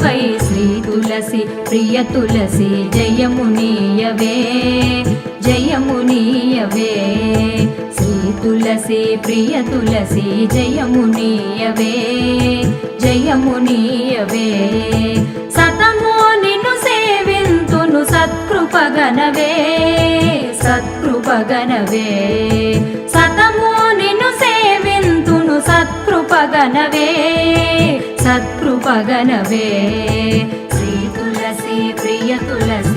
why Shri తులసి ప్రియ తులసి జయమునీయవే జయమునీయవే శ్రీ తులసి ప్రియ తులసి జయమునీయవే జయమునీయవే సతమో నిన్ను సేవింతును సత్కృపగనవే సత్కృపగనవే సతమో నిన్ను సేవింతును సత్కృపగనవే సత్కృపగనవే శ్రీ తులసి ప్రియ తులసి